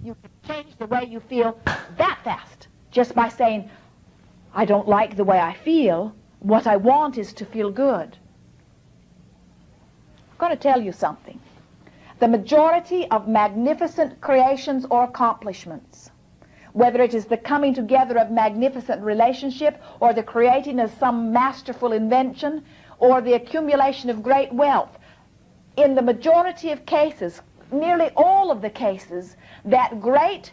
You can change the way you feel that fast just by saying, I don't like the way I feel. What I want is to feel good. I'm going to tell you something. The majority of magnificent creations or accomplishments, whether it is the coming together of magnificent relationship or the creating of some masterful invention or the accumulation of great wealth, in the majority of cases, nearly all of the cases, that great,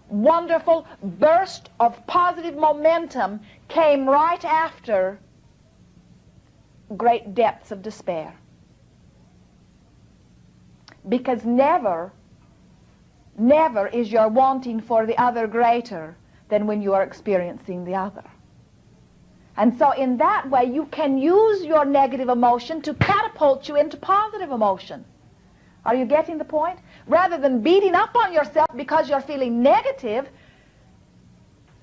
wonderful burst of positive momentum came right after great depths of despair. Because never is your wanting for the other greater than when you are experiencing the other. And so in that way, you can use your negative emotion to catapult you into positive emotion. Are you getting the point? Rather than beating up on yourself because you're feeling negative,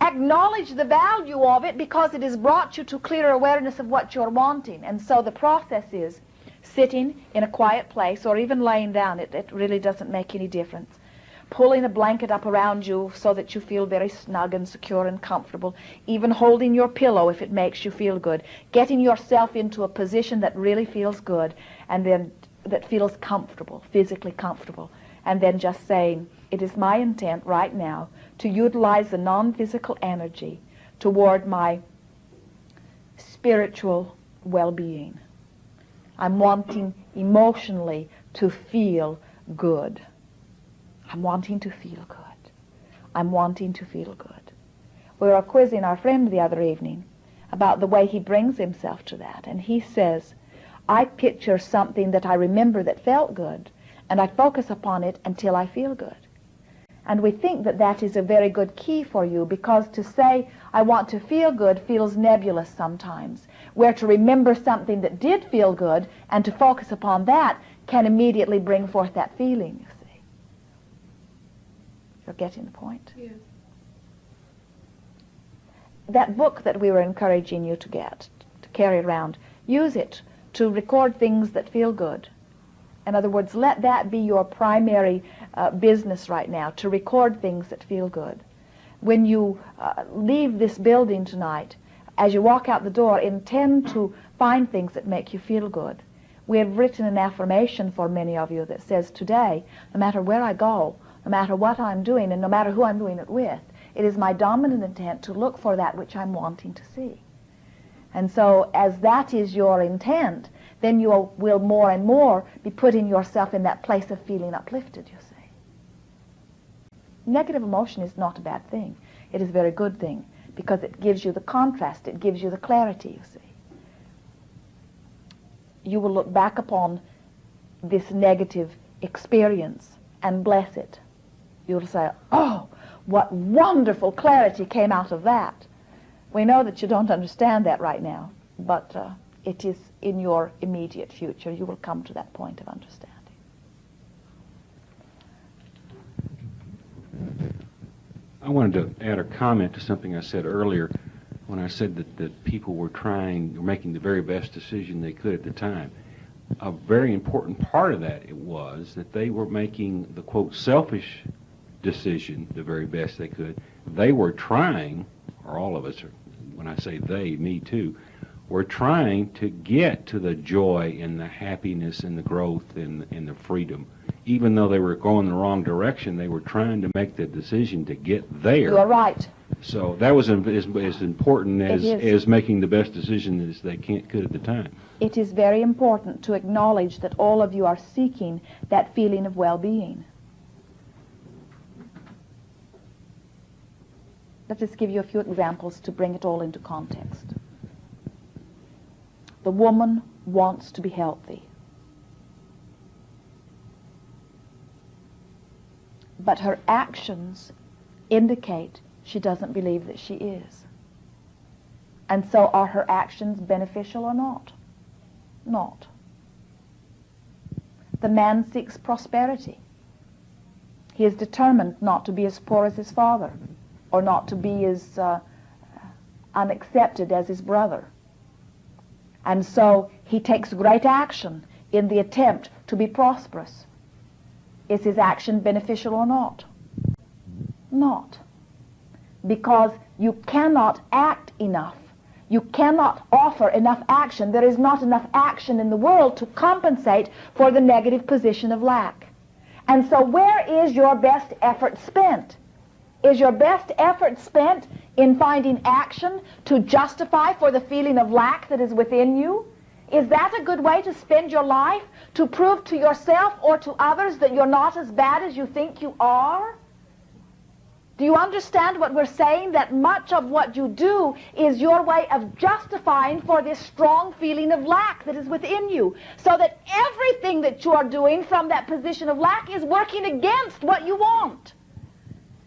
acknowledge the value of it because it has brought you to clearer awareness of what you're wanting. And so the process is sitting in a quiet place or even laying down. It really doesn't make any difference. Pulling a blanket up around you so that you feel very snug and secure and comfortable. Even holding your pillow if it makes you feel good. Getting yourself into a position that really feels good and then that feels comfortable, physically comfortable. And then just saying, it is my intent right now to utilize the non-physical energy toward my spiritual well-being. I'm wanting emotionally to feel good. I'm wanting to feel good. I'm wanting to feel good. We were quizzing our friend the other evening about the way he brings himself to that. And he says, I picture something that I remember that felt good, and I focus upon it until I feel good. And we think that that is a very good key for you, because to say, I want to feel good feels nebulous sometimes, where to remember something that did feel good and to focus upon that can immediately bring forth that feeling, you see. You're getting the point? Yeah. That book that we were encouraging you to get, to carry around, use it to record things that feel good. In other words, let that be your primary business right now, to record things that feel good. When you leave this building tonight, as you walk out the door, intend to find things that make you feel good. We have written an affirmation for many of you that says, today, no matter where I go, no matter what I'm doing, and no matter who I'm doing it with, it is my dominant intent to look for that which I'm wanting to see. And so, as that is your intent, then you will more and more be putting yourself in that place of feeling uplifted, you see. Negative emotion is not a bad thing. It is a very good thing, because it gives you the contrast, it gives you the clarity, you see. You will look back upon this negative experience and bless it. You'll say, oh, what wonderful clarity came out of that. We know that you don't understand that right now, but it is in your immediate future. You will come to that point of understanding. I wanted to add a comment to something I said earlier when I said that people were making the very best decision they could at the time. A very important part of that was that they were making the, quote, selfish decision the very best they could. They were trying, or all of us, when I say they, me too, were trying to get to the joy and the happiness and the growth and the freedom. Even though they were going the wrong direction, they were trying to make the decision to get there. You're right. So that was as important as making the best decision as they could at the time. It is very important to acknowledge that all of you are seeking that feeling of well-being. Let's just give you a few examples to bring it all into context. The woman wants to be healthy. But her actions indicate she doesn't believe that she is. And so are her actions beneficial or not? Not. The man seeks prosperity. He is determined not to be as poor as his father, or not to be as unaccepted as his brother. And so he takes great action in the attempt to be prosperous. Is his action beneficial or not? not. Because you cannot act enough. You cannot offer enough action. There is not enough action in the world to compensate for the negative position of lack. And so where is your best effort spent? Is your best effort spent in finding action to justify for the feeling of lack that is within you? Is that a good way to spend your life? To prove to yourself or to others that you're not as bad as you think you are? Do you understand what we're saying? That much of what you do is your way of justifying for this strong feeling of lack that is within you. So that everything that you are doing from that position of lack is working against what you want.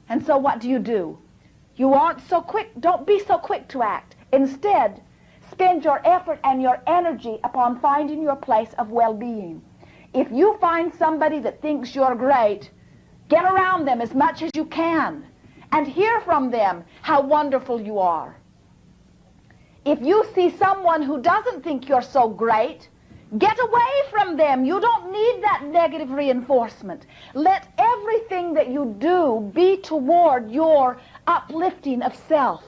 And so what do? You aren't so quick. Don't be so quick to act. Instead, spend your effort and your energy upon finding your place of well-being. If you find somebody that thinks you're great, get around them as much as you can and hear from them how wonderful you are. If you see someone who doesn't think you're so great, get away from them. You don't need that negative reinforcement. Let everything that you do be toward your uplifting of self.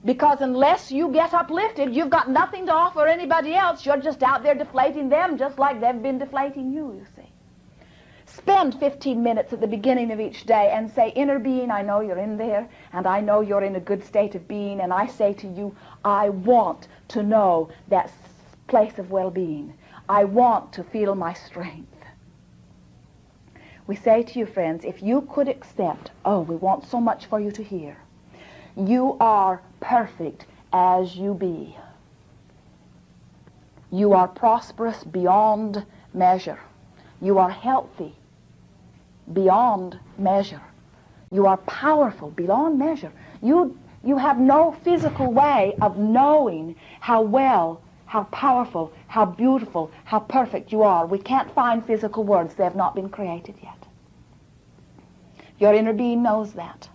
Because unless you get uplifted, you've got nothing to offer anybody else. You're just out there deflating them just like they've been deflating you see. Spend 15 minutes at the beginning of each day and say, inner being, I know you're in there, and I know you're in a good state of being, and I say to you, I want to know that place of well-being. I want to feel my strength. We say to you, friends, if you could accept, oh, we want so much for you to hear, you are perfect as you be. You are prosperous beyond measure. You are healthy beyond measure. You are powerful beyond measure. You have no physical way of knowing how well, how powerful, how beautiful, how perfect you are. We can't find physical words. They have not been created yet. Your inner being knows that.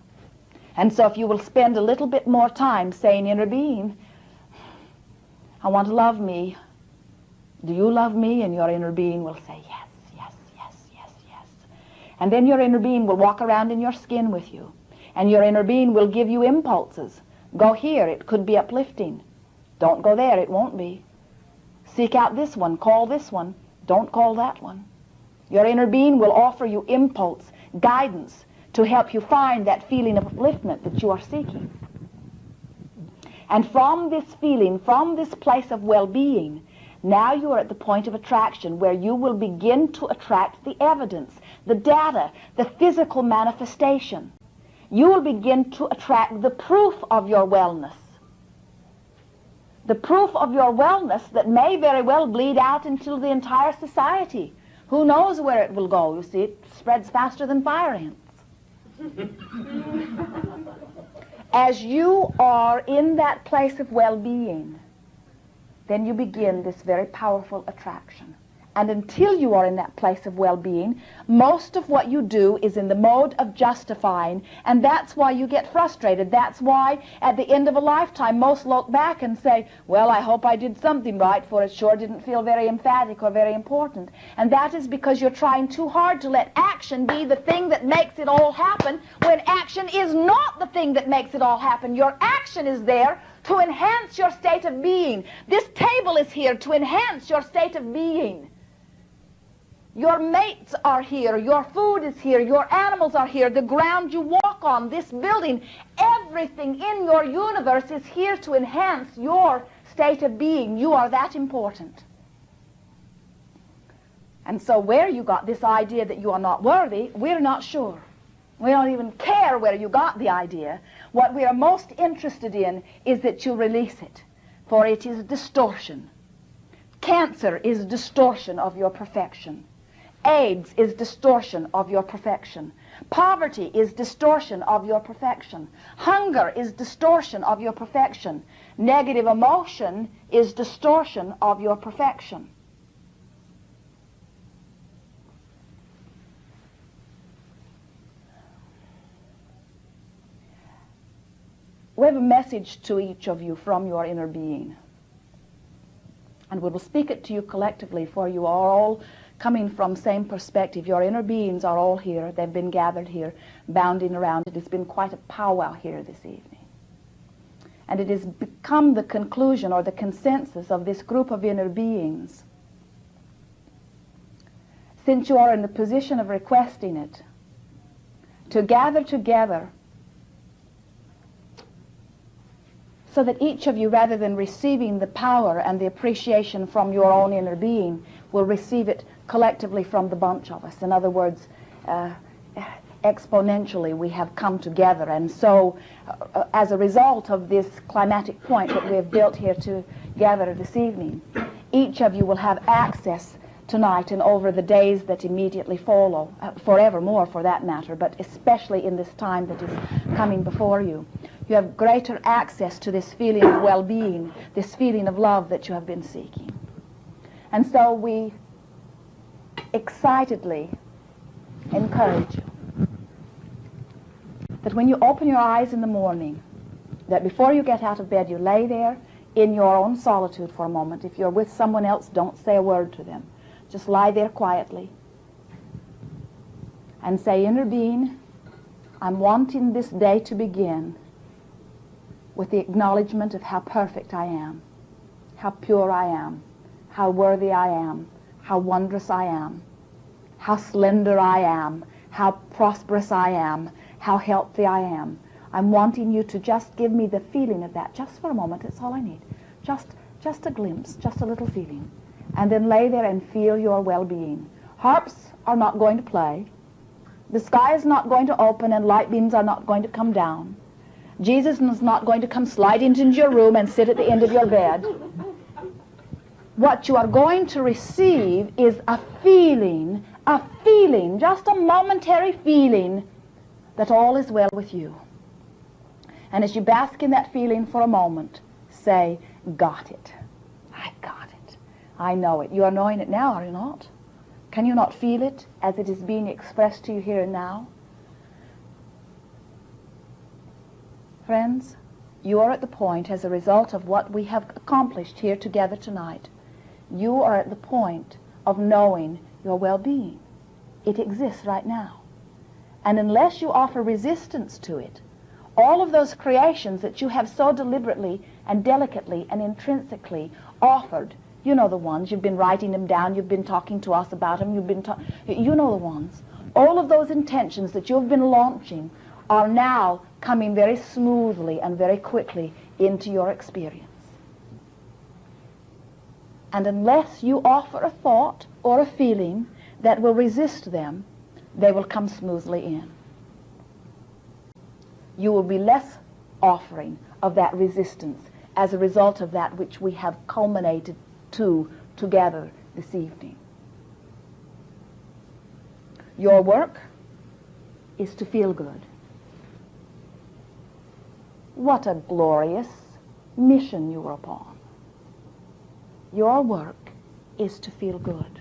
And so if you will spend a little bit more time saying, inner being, I want to love me. Do you love me? And your inner being will say, yes, yes, yes, yes, yes. And then your inner being will walk around in your skin with you. And your inner being will give you impulses. Go here, it could be uplifting. Don't go there, it won't be. Seek out this one, call this one. Don't call that one. Your inner being will offer you impulse, guidance, to help you find that feeling of upliftment that you are seeking. And from this feeling, from this place of well-being, now you are at the point of attraction where you will begin to attract the evidence, the data, the physical manifestation. You will begin to attract the proof of your wellness. The proof of your wellness that may very well bleed out into the entire society. Who knows where it will go? You see, it spreads faster than fire ants. As you are in that place of well-being, then you begin this very powerful attraction. And until you are in that place of well-being, most of what you do is in the mode of justifying, and that's why you get frustrated. That's why at the end of a lifetime most look back and say, well, I hope I did something right, for it sure didn't feel very emphatic or very important. And that is because you're trying too hard to let action be the thing that makes it all happen, when action is not the thing that makes it all happen. Your action is there to enhance your state of being. This table is here to enhance your state of being. Your mates are here, your food is here, your animals are here, the ground you walk on, this building, everything in your universe is here to enhance your state of being. You are that important. And so where you got this idea that you are not worthy, we're not sure. We don't even care where you got the idea. What we are most interested in is that you release it, for it is distortion. Cancer is distortion of your perfection. AIDS is distortion of your perfection. Poverty is distortion of your perfection. Hunger is distortion of your perfection. Negative emotion is distortion of your perfection. We have a message to each of you from your inner being. And we will speak it to you collectively, for you are all coming from same perspective. Your inner beings are all here. They've been gathered here, bounding around. It has been quite a powwow here this evening. And it has become the conclusion or the consensus of this group of inner beings, since you are in the position of requesting it, to gather together so that each of you, rather than receiving the power and the appreciation from your own inner being, will receive it collectively from the bunch of us. In other words, exponentially we have come together. And so as a result of this climatic point that we have built here together this evening, each of you will have access tonight and over the days that immediately follow, forevermore for that matter, but especially in this time that is coming before you. You have greater access to this feeling of well-being, this feeling of love that you have been seeking. And so we excitedly encourage you that when you open your eyes in the morning, that before you get out of bed, you lay there in your own solitude for a moment. If you're with someone else, don't say a word to them. Just lie there quietly and say, inner being, I'm wanting this day to begin with the acknowledgement of how perfect I am, how pure I am, how worthy I am, how wondrous I am, how slender I am, how prosperous I am, how healthy I am. I'm wanting you to just give me the feeling of that just for a moment. That's all I need. Just a glimpse, just a little feeling. And then lay there and feel your well-being. Harps are not going to play. The sky is not going to open and light beams are not going to come down. Jesus is not going to come sliding into your room and sit at the end of your bed. What you are going to receive is a feeling, just a momentary feeling that all is well with you. And as you bask in that feeling for a moment, say, got it. I got it. I know it. You are knowing it now, are you not? Can you not feel it as it is being expressed to you here and now? Friends, you are at the point, as a result of what we have accomplished here together tonight, you are at the point of knowing your well-being. It exists right now. And unless you offer resistance to it, all of those creations that you have so deliberately and delicately and intrinsically offered, you know the ones, you've been writing them down, you've been talking to us about them, you know the ones. All of those intentions that you've been launching are now coming very smoothly and very quickly into your experience. And unless you offer a thought or a feeling that will resist them, they will come smoothly in. You will be less offering of that resistance as a result of that which we have culminated together this evening. Your work is to feel good. What a glorious mission you are upon. Your work is to feel good.